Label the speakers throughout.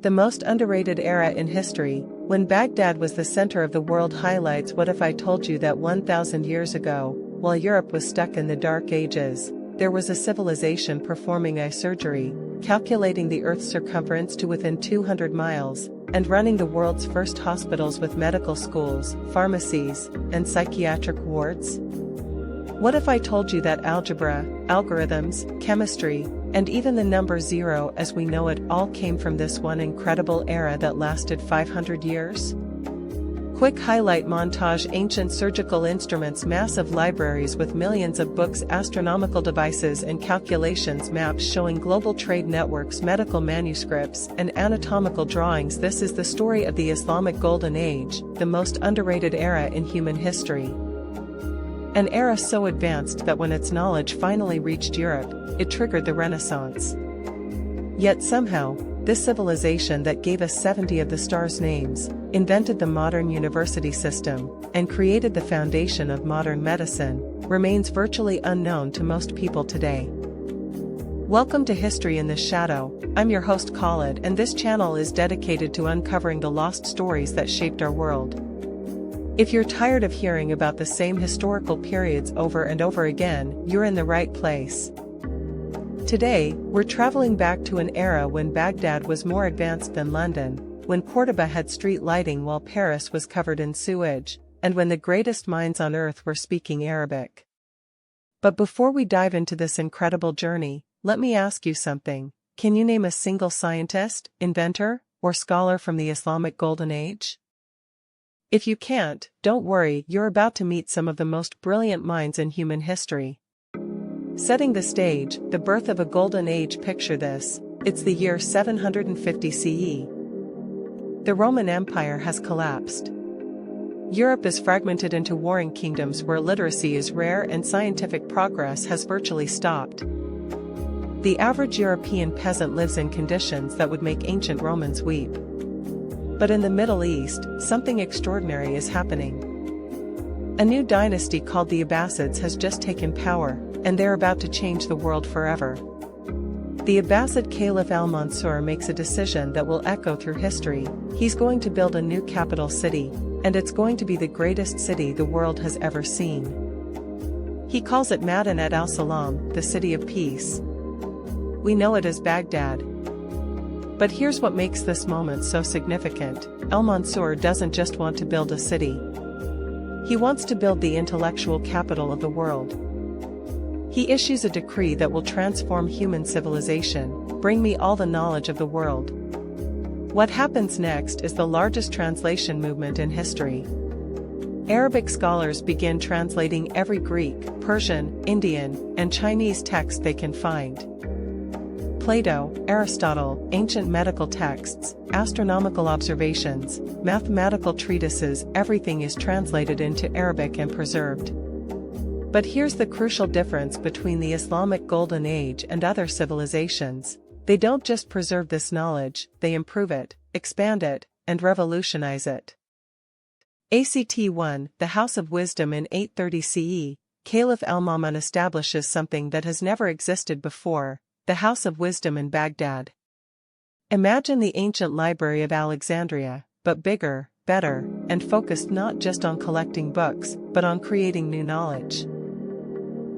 Speaker 1: The most underrated era in history, when Baghdad was the center of the world. Highlights. What if I told you that 1,000 years ago, while Europe was stuck in the Dark Ages, there was a civilization performing eye surgery, calculating the Earth's circumference to within 200 miles, and running the world's first hospitals with medical schools, pharmacies, and psychiatric wards? What if I told you that algebra, algorithms, chemistry, and even the number zero as we know it all came from this one incredible era that lasted 500 years? Quick highlight montage: ancient surgical instruments, massive libraries with millions of books, astronomical devices and calculations, maps showing global trade networks, medical manuscripts, and anatomical drawings. This is the story of the Islamic Golden Age, the most underrated era in human history. An era so advanced that when its knowledge finally reached Europe, it triggered the Renaissance. Yet somehow, this civilization that gave us 70 of the stars' names, invented the modern university system, and created the foundation of modern medicine, remains virtually unknown to most people today. Welcome to History in the Shadow. I'm your host Khalid, and this channel is dedicated to uncovering the lost stories that shaped our world. If you're tired of hearing about the same historical periods over and over again, you're in the right place. Today, we're traveling back to an era when Baghdad was more advanced than London, when Cordoba had street lighting while Paris was covered in sewage, and when the greatest minds on earth were speaking Arabic. But before we dive into this incredible journey, let me ask you something. Can you name a single scientist, inventor, or scholar from the Islamic Golden Age? If you can't, don't worry, you're about to meet some of the most brilliant minds in human history. Setting the stage, the birth of a golden age. Picture this, it's the year 750 CE. The Roman Empire has collapsed. Europe is fragmented into warring kingdoms where literacy is rare and scientific progress has virtually stopped. The average European peasant lives in conditions that would make ancient Romans weep. But in the Middle East, something extraordinary is happening. A new dynasty called the Abbasids has just taken power, and they're about to change the world forever. The Abbasid Caliph Al-Mansur makes a decision that will echo through history. He's going to build a new capital city, and it's going to be the greatest city the world has ever seen. He calls it Madinat al-Salam, the city of peace. We know it as Baghdad. But here's what makes this moment so significant. Al-Mansur doesn't just want to build a city. He wants to build the intellectual capital of the world. He issues a decree that will transform human civilization. Bring me all the knowledge of the world. What happens next is the largest translation movement in history. Arabic scholars begin translating every Greek, Persian, Indian, and Chinese text they can find. Plato, Aristotle, ancient medical texts, astronomical observations, mathematical treatises, everything is translated into Arabic and preserved. But here's the crucial difference between the Islamic Golden Age and other civilizations. They don't just preserve this knowledge, they improve it, expand it, and revolutionize it. ACT1, the House of Wisdom. In 830 CE, Caliph Al-Ma'mun establishes something that has never existed before, the House of Wisdom in Baghdad. Imagine the ancient library of Alexandria, but bigger, better, and focused not just on collecting books, but on creating new knowledge.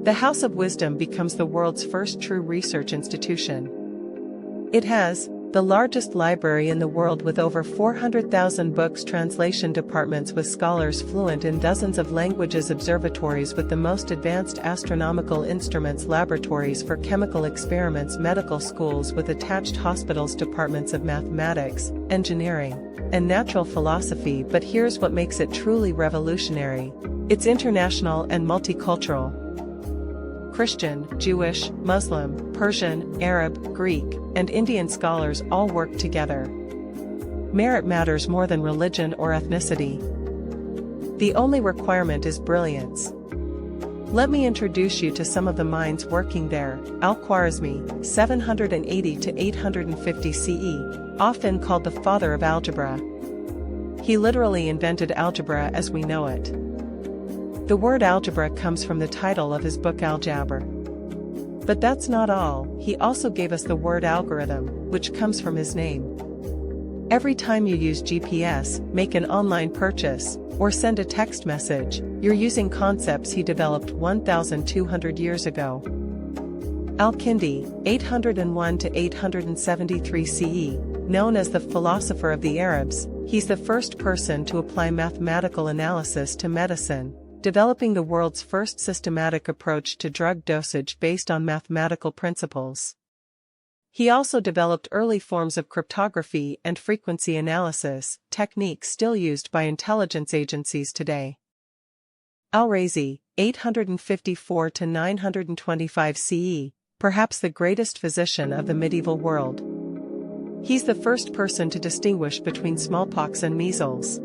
Speaker 1: The House of Wisdom becomes the world's first true research institution. It has the largest library in the world with over 400,000 books, translation departments with scholars fluent in dozens of languages, observatories with the most advanced astronomical instruments, laboratories for chemical experiments, medical schools with attached hospitals, departments of mathematics, engineering, and natural philosophy. But here's what makes it truly revolutionary. It's international and multicultural. Christian, Jewish, Muslim, Persian, Arab, Greek, and Indian scholars all work together. Merit matters more than religion or ethnicity. The only requirement is brilliance. Let me introduce you to some of the minds working there. Al-Khwarizmi, 780 to 850 CE, often called the father of algebra. He literally invented algebra as we know it. The word algebra comes from the title of his book Algebra. But that's not all, he also gave us the word algorithm, which comes from his name. Every time you use GPS, make an online purchase, or send a text message, you're using concepts he developed 1,200 years ago. Al-Kindi, 801 to 873 CE, known as the philosopher of the Arabs, he's the first person to apply mathematical analysis to medicine, developing the world's first systematic approach to drug dosage based on mathematical principles. He also developed early forms of cryptography and frequency analysis, techniques still used by intelligence agencies today. Al-Khwarizmi, 854 to 925 CE, perhaps the greatest physician of the medieval world. He's the first person to distinguish between smallpox and measles.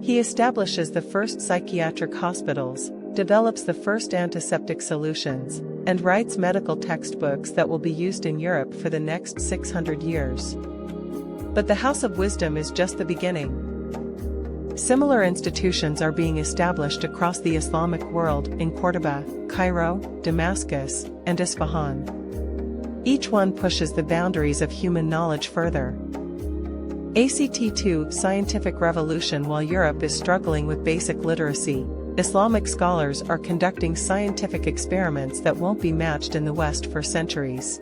Speaker 1: He establishes the first psychiatric hospitals, develops the first antiseptic solutions, and writes medical textbooks that will be used in Europe for the next 600 years. But the House of Wisdom is just the beginning. Similar institutions are being established across the Islamic world in Cordoba, Cairo, Damascus, and Isfahan. Each one pushes the boundaries of human knowledge further. ACT2 Scientific Revolution. While Europe is struggling with basic literacy, Islamic scholars are conducting scientific experiments that won't be matched in the West for centuries.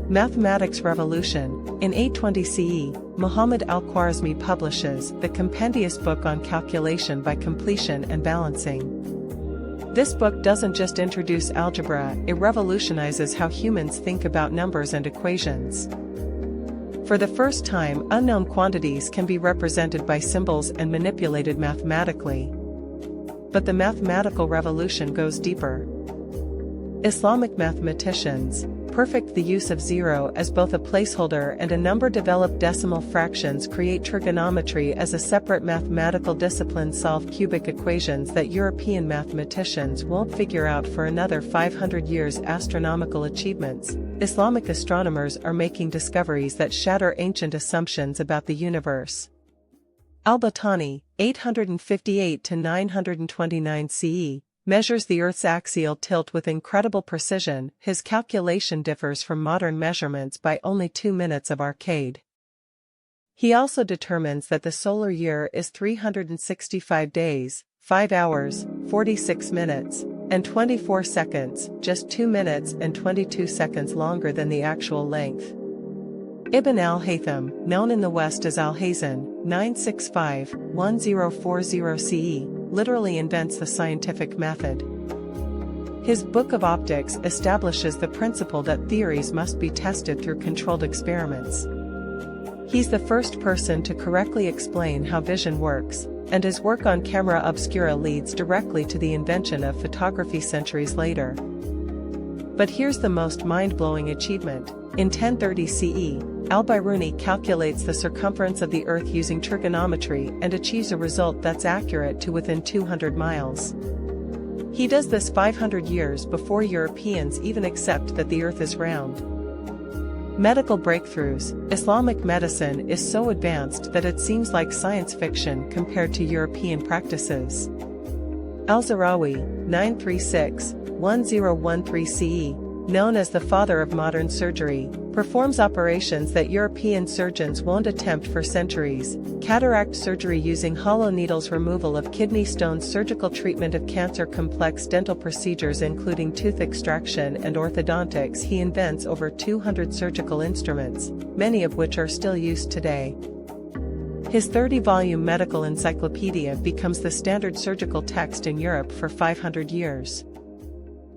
Speaker 1: Mathematics Revolution. In 820 CE, Muhammad Al-Khwarizmi publishes the compendious book on calculation by completion and balancing. This book doesn't just introduce algebra, it revolutionizes how humans think about numbers and equations. For the first time, unknown quantities can be represented by symbols and manipulated mathematically. But the mathematical revolution goes deeper. Islamic mathematicians perfect the use of zero as both a placeholder and a number. Develop decimal fractions, create trigonometry as a separate mathematical discipline, solve cubic equations that European mathematicians won't figure out for another 500 years. Astronomical achievements. Islamic astronomers are making discoveries that shatter ancient assumptions about the universe. Al-Battani, 858 to 929 CE, measures the Earth's axial tilt with incredible precision. His calculation differs from modern measurements by only 2 minutes of arcade. He also determines that the solar year is 365 days, 5 hours, 46 minutes, and 24 seconds, just 2 minutes and 22 seconds longer than the actual length. Ibn al-Haytham, known in the West as Al-Haytham, 965-1040 CE, literally invents the scientific method. His Book of Optics establishes the principle that theories must be tested through controlled experiments. He's the first person to correctly explain how vision works, and his work on camera obscura leads directly to the invention of photography centuries later. But here's the most mind-blowing achievement. In 1030 CE, Al-Biruni calculates the circumference of the Earth using trigonometry and achieves a result that's accurate to within 200 miles. He does this 500 years before Europeans even accept that the Earth is round. Medical breakthroughs. Islamic medicine is so advanced that it seems like science fiction compared to European practices. Al-Zahrawi, 936-1013 CE, known as the father of modern surgery, performs operations that European surgeons won't attempt for centuries: cataract surgery using hollow needles, removal of kidney stones, surgical treatment of cancer, complex dental procedures including tooth extraction and orthodontics. He invents over 200 surgical instruments, many of which are still used today. His 30-volume medical encyclopedia becomes the standard surgical text in Europe for 500 years.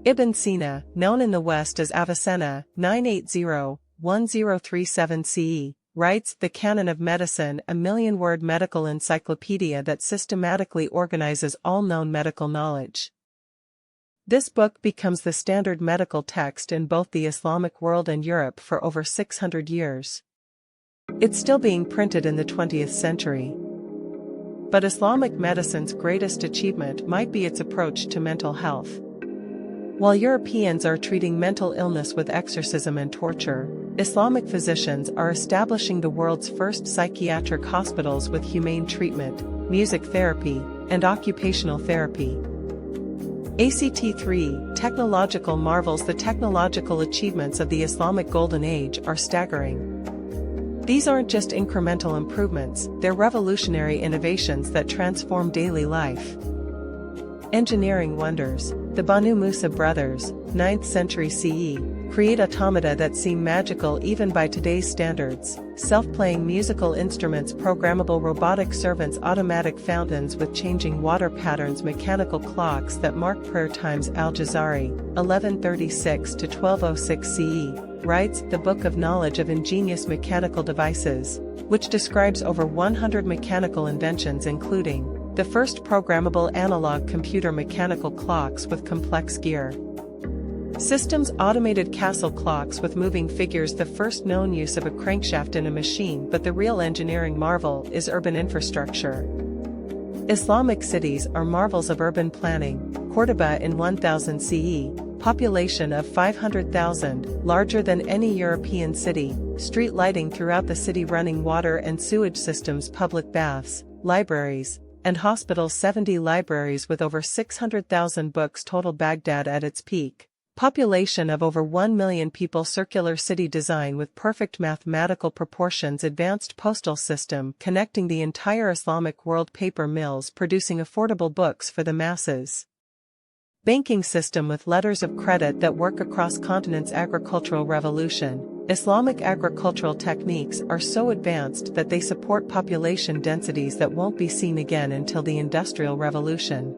Speaker 1: Ibn Sina, known in the West as Avicenna, 980-1037 CE, writes The Canon of Medicine, a 1,000,000-word medical encyclopedia that systematically organizes all known medical knowledge. This book becomes the standard medical text in both the Islamic world and Europe for over 600 years. It's still being printed in the 20th century. But Islamic medicine's greatest achievement might be its approach to mental health. While Europeans are treating mental illness with exorcism and torture, Islamic physicians are establishing the world's first psychiatric hospitals with humane treatment, music therapy, and occupational therapy. ACT3 Technological marvels. The technological achievements of the Islamic Golden Age are staggering. These aren't just incremental improvements, they're revolutionary innovations that transform daily life. Engineering wonders. The Banu Musa brothers, 9th century CE, create automata that seem magical even by today's standards: self-playing musical instruments, programmable robotic servants, automatic fountains with changing water patterns, mechanical clocks that mark prayer times. Al-Zahrawi, 1136 to 1206 CE, writes The Book of Knowledge of Ingenious Mechanical Devices, which describes over 100 mechanical inventions including the first programmable analog computer, mechanical clocks with complex gear systems, automated castle clocks with moving figures, the first known use of a crankshaft in a machine. But the real engineering marvel is urban infrastructure. Islamic cities are marvels of urban planning. Cordoba in 1000 CE, population of 500,000, larger than any European city, street lighting throughout the city, running water and sewage systems, public baths, libraries, and hospitals, 70 libraries with over 600,000 books total. Baghdad at its peak, population of over 1 million people, circular city design with perfect mathematical proportions, advanced postal system connecting the entire Islamic world, paper mills producing affordable books for the masses, banking system with letters of credit that work across continents, agricultural revolution. Islamic agricultural techniques are so advanced that they support population densities that won't be seen again until the Industrial Revolution.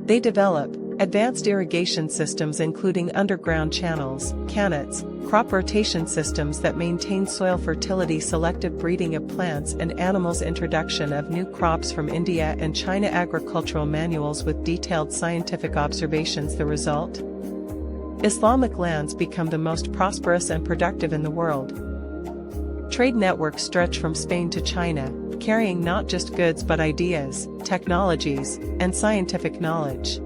Speaker 1: They develop advanced irrigation systems including underground channels, cannots, crop rotation systems that maintain soil fertility, selective breeding of plants and animals, introduction of new crops from India and China, agricultural manuals with detailed scientific observations. The result? Islamic lands become the most prosperous and productive in the world. Trade networks stretch from Spain to China, carrying not just goods but ideas, technologies, and scientific knowledge.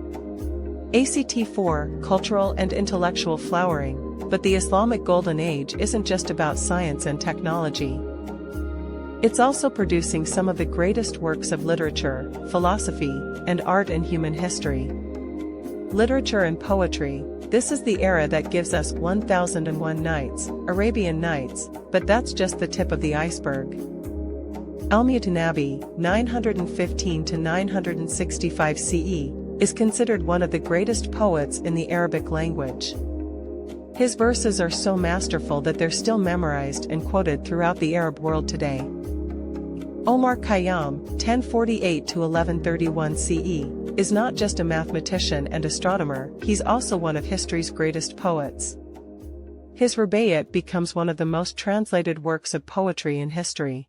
Speaker 1: ACT4, cultural and intellectual flowering. But the Islamic Golden Age isn't just about science and technology. It's also producing some of the greatest works of literature, philosophy, and art in human history. Literature and poetry. This is the era that gives us 1001 Nights, Arabian Nights, but that's just the tip of the iceberg. Al-Mutanabbi, 915 to 965 CE, is considered one of the greatest poets in the Arabic language. His verses are so masterful that they're still memorized and quoted throughout the Arab world today. Omar Khayyam, 1048 to 1131 CE, is not just a mathematician and astronomer, he's also one of history's greatest poets. His Rubaiyat becomes one of the most translated works of poetry in history.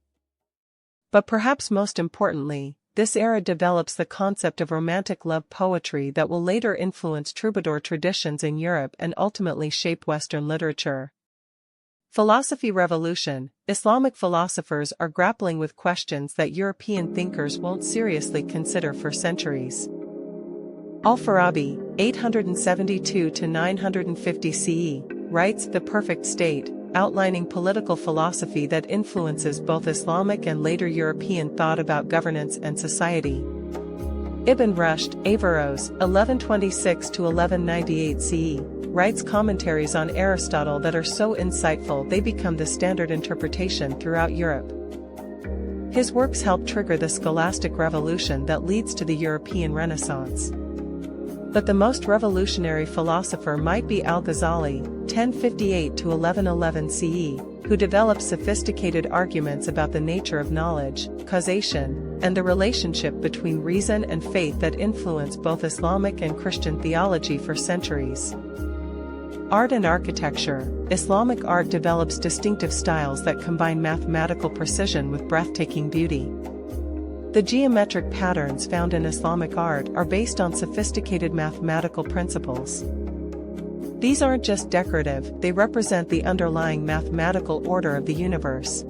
Speaker 1: But perhaps most importantly, this era develops the concept of romantic love poetry that will later influence troubadour traditions in Europe and ultimately shape Western literature. Philosophy revolution. Islamic philosophers are grappling with questions that European thinkers won't seriously consider for centuries. Al-Farabi, 872 to 950 CE, writes The Perfect State, outlining political philosophy that influences both Islamic and later European thought about governance and society. Ibn Rushd, Averroes, 1126 to 1198 CE, writes commentaries on Aristotle that are so insightful they become the standard interpretation throughout Europe. His works help trigger the scholastic revolution that leads to the European Renaissance. But the most revolutionary philosopher might be Al-Ghazali, 1058 to 1111 CE, who develops sophisticated arguments about the nature of knowledge, causation, and the relationship between reason and faith that influence both Islamic and Christian theology for centuries. Art and architecture. Islamic art develops distinctive styles that combine mathematical precision with breathtaking beauty. The geometric patterns found in Islamic art are based on sophisticated mathematical principles. These aren't just decorative, they represent the underlying mathematical order of the universe.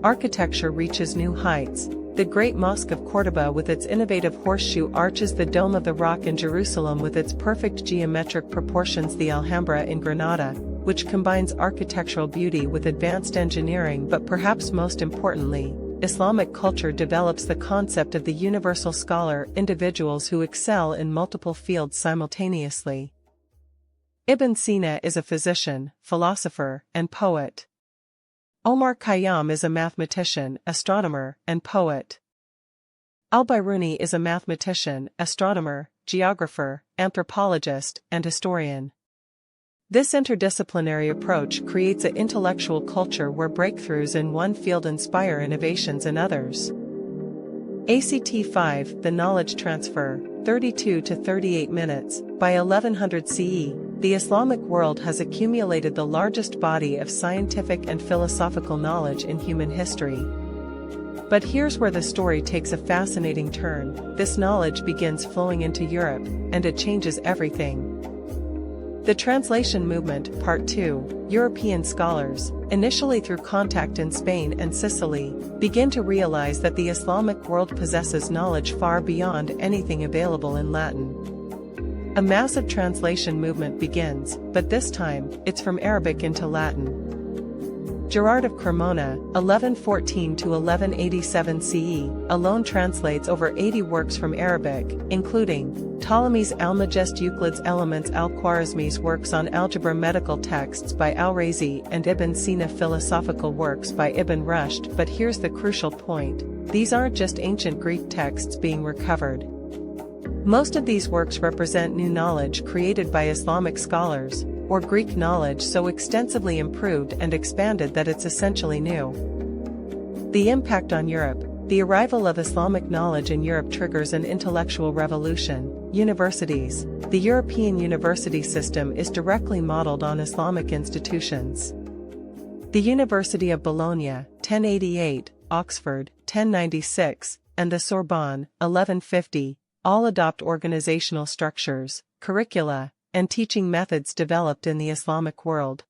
Speaker 1: Architecture reaches new heights. The Great Mosque of Cordoba with its innovative horseshoe arches, the Dome of the Rock in Jerusalem with its perfect geometric proportions, the Alhambra in Granada, which combines architectural beauty with advanced engineering. But perhaps most importantly, Islamic culture develops the concept of the universal scholar, individuals who excel in multiple fields simultaneously. Ibn Sina is a physician, philosopher, and poet. Omar Khayyam is a mathematician, astronomer, and poet. Al-Biruni is a mathematician, astronomer, geographer, anthropologist, and historian. This interdisciplinary approach creates an intellectual culture where breakthroughs in one field inspire innovations in others. ACT 5, the knowledge transfer, 32 to 38 minutes. By 1100 CE, the Islamic world has accumulated the largest body of scientific and philosophical knowledge in human history. But here's where the story takes a fascinating turn. This knowledge begins flowing into Europe, and it changes everything. The Translation Movement, Part 2, European scholars, initially through contact in Spain and Sicily, begin to realize that the Islamic world possesses knowledge far beyond anything available in Latin. A massive translation movement begins, but this time, it's from Arabic into Latin. Gerard of Cremona, 1114 to 1187 CE, alone translates over 80 works from Arabic, including Ptolemy's Almagest, Euclid's Elements, Al-Khwarizmi's works on algebra, medical texts by Al-Razi, and Ibn Sina, philosophical works by Ibn Rushd. But here's the crucial point: these aren't just ancient Greek texts being recovered. Most of these works represent new knowledge created by Islamic scholars, or Greek knowledge so extensively improved and expanded that it's essentially new. The impact on Europe. The arrival of Islamic knowledge in Europe triggers an intellectual revolution. Universities. The European university system is directly modeled on Islamic institutions. The University of Bologna, 1088, Oxford, 1096, and the Sorbonne, 1150, all adopt organizational structures, curricula, and teaching methods developed in the Islamic world.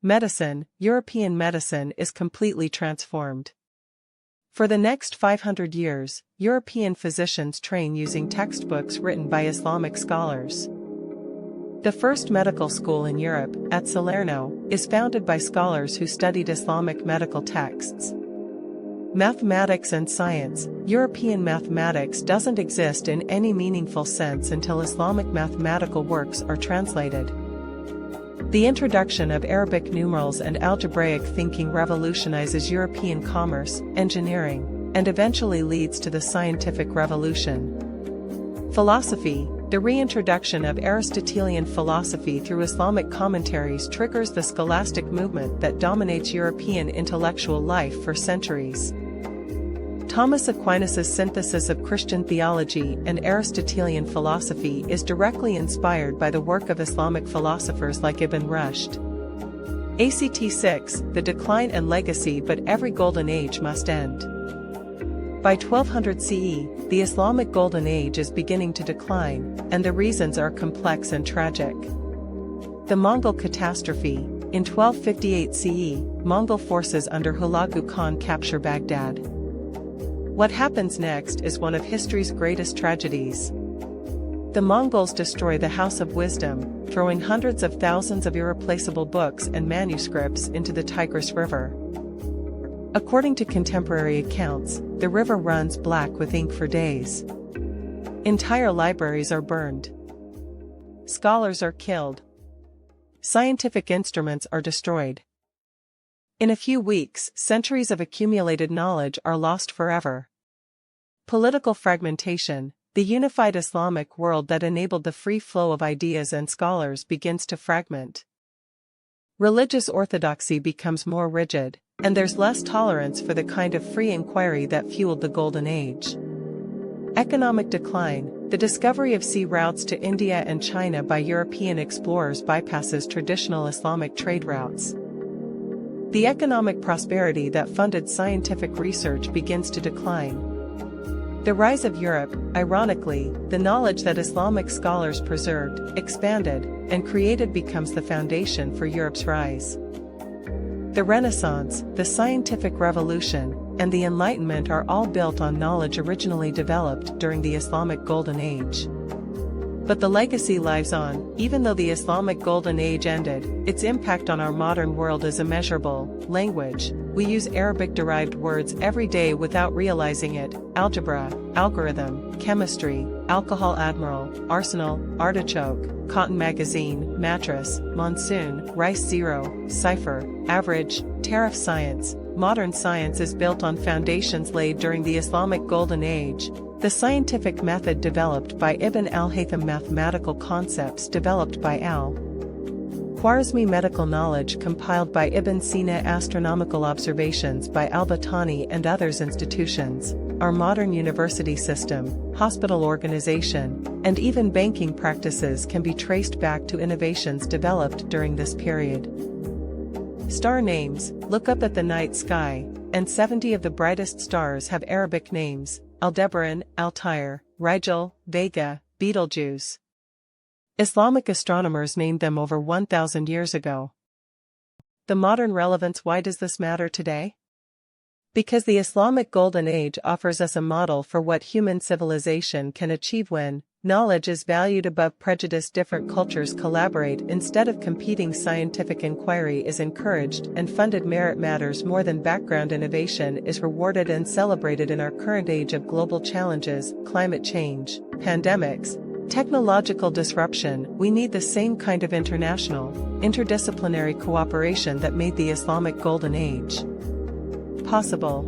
Speaker 1: Medicine. European medicine is completely transformed. For the next 500 years, European physicians train using textbooks written by Islamic scholars. The first medical school in Europe, at Salerno, is founded by scholars who studied Islamic medical texts. Mathematics and science. European mathematics doesn't exist in any meaningful sense until Islamic mathematical works are translated. The introduction of Arabic numerals and algebraic thinking revolutionizes European commerce, engineering, and eventually leads to the scientific revolution. Philosophy. The reintroduction of Aristotelian philosophy through Islamic commentaries triggers the scholastic movement that dominates European intellectual life for centuries. Thomas Aquinas's synthesis of Christian theology and Aristotelian philosophy is directly inspired by the work of Islamic philosophers like Ibn Rushd. ACT 6, the decline and legacy. But every golden age must end. By 1200 CE, the Islamic Golden Age is beginning to decline, and the reasons are complex and tragic. The Mongol catastrophe. In 1258 CE, Mongol forces under Hulagu Khan capture Baghdad. What happens next is one of history's greatest tragedies. The Mongols destroy the House of Wisdom, throwing hundreds of thousands of irreplaceable books and manuscripts into the Tigris River. According to contemporary accounts, the river runs black with ink for days. Entire libraries are burned. Scholars are killed. Scientific instruments are destroyed. In a few weeks, centuries of accumulated knowledge are lost forever. Political fragmentation. The unified Islamic world that enabled the free flow of ideas and scholars begins to fragment. Religious orthodoxy becomes more rigid, and there's less tolerance for the kind of free inquiry that fueled the Golden Age. Economic decline. The discovery of sea routes to India and China by European explorers bypasses traditional Islamic trade routes. The economic prosperity that funded scientific research begins to decline. The rise of Europe. Ironically, the knowledge that Islamic scholars preserved, expanded, and created becomes the foundation for Europe's rise. The Renaissance, the scientific revolution, and the Enlightenment are all built on knowledge originally developed during the Islamic Golden Age. But the legacy lives on. Even though the Islamic Golden Age ended, its impact on our modern world is immeasurable. Language. we use Arabic-derived words every day without realizing it: algebra, algorithm, chemistry, alcohol admiral, arsenal, artichoke, cotton magazine, mattress, monsoon, rice zero, cipher, average, tariff science. Modern science is built on foundations laid during the Islamic Golden Age. The scientific method developed by Ibn al-Haytham, mathematical concepts developed by Al-Khwarizmi, medical knowledge compiled by Ibn Sina, astronomical observations by al-Battani and others, institutions, our modern university system, hospital organization, and even banking practices can be traced back to innovations developed during this period. Star names: look up at the night sky, and 70 of the brightest stars have Arabic names: Aldebaran, Altair, Rigel, Vega, Betelgeuse. Islamic astronomers named them over 1,000 years ago. The modern relevance: why does this matter today? Because the Islamic Golden Age offers us a model for what human civilization can achieve when knowledge is valued above prejudice, different cultures collaborate instead of competing, scientific inquiry is encouraged and funded, merit matters more than background, innovation is rewarded and celebrated. In our current age of global challenges, climate change, pandemics, technological disruption, we need the same kind of international, interdisciplinary cooperation that made the Islamic Golden Age possible.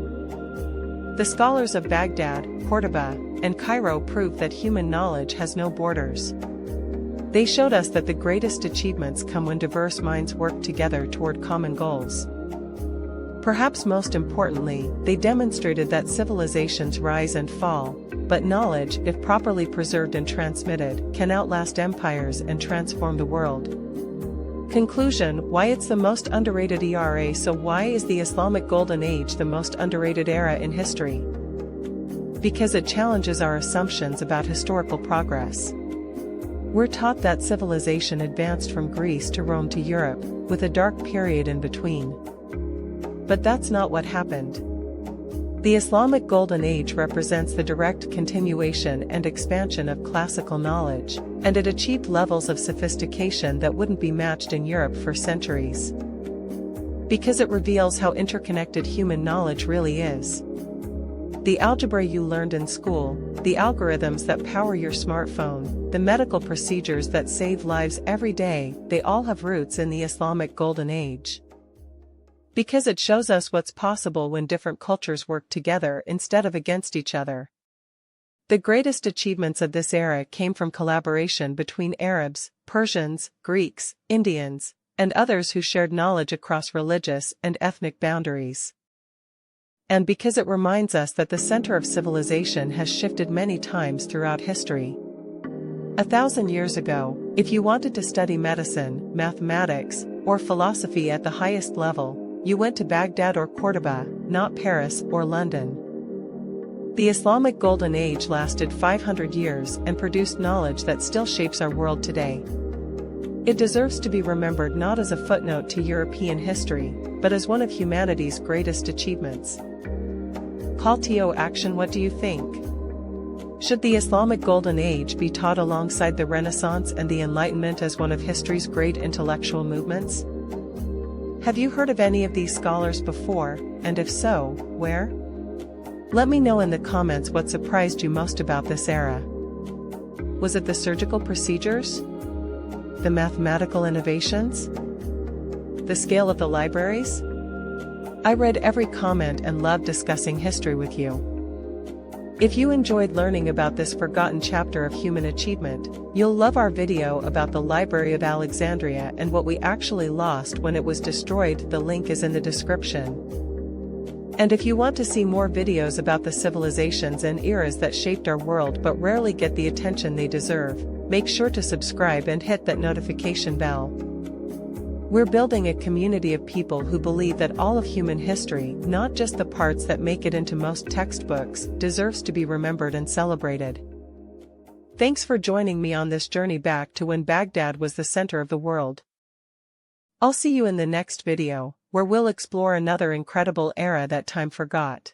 Speaker 1: The scholars of Baghdad, Cordoba, and Cairo proved that human knowledge has no borders. They showed us that the greatest achievements come when diverse minds work together toward common goals. Perhaps most importantly, they demonstrated that civilizations rise and fall, but knowledge, if properly preserved and transmitted, can outlast empires and transform the world. Conclusion: why it's the most underrated era. So why is the Islamic Golden Age the most underrated era in history? Because it challenges our assumptions about historical progress. We're taught that civilization advanced from Greece to Rome to Europe, with a dark period in between. But that's not what happened. The Islamic Golden Age represents the direct continuation and expansion of classical knowledge, and it achieved levels of sophistication that wouldn't be matched in Europe for centuries. Because it reveals how interconnected human knowledge really is. The algebra you learned in school, the algorithms that power your smartphone, the medical procedures that save lives every day, they all have roots in the Islamic Golden Age. Because it shows us what's possible when different cultures work together instead of against each other. The greatest achievements of this era came from collaboration between Arabs, Persians, Greeks, Indians, and others who shared knowledge across religious and ethnic boundaries. And because it reminds us that the center of civilization has shifted many times throughout history. 1,000 years ago, if you wanted to study medicine, mathematics, or philosophy at the highest level, you went to Baghdad or Cordoba, not Paris or London. The Islamic Golden Age lasted 500 years and produced knowledge that still shapes our world today. It deserves to be remembered not as a footnote to European history, but as one of humanity's greatest achievements. Call to action: what do you think? Should the Islamic Golden Age be taught alongside the Renaissance and the Enlightenment as one of history's great intellectual movements? Have you heard of any of these scholars before, and if so, where? Let me know in the comments what surprised you most about this era. Was it the surgical procedures? The mathematical innovations? The scale of the libraries? I read every comment and loved discussing history with you. If you enjoyed learning about this forgotten chapter of human achievement, you'll love our video about the Library of Alexandria and what we actually lost when it was destroyed. The link is in the description. And if you want to see more videos about the civilizations and eras that shaped our world but rarely get the attention they deserve, make sure to subscribe and hit that notification bell. We're building a community of people who believe that all of human history, not just the parts that make it into most textbooks, deserves to be remembered and celebrated. Thanks for joining me on this journey back to when Baghdad was the center of the world. I'll see you in the next video, where we'll explore another incredible era that time forgot.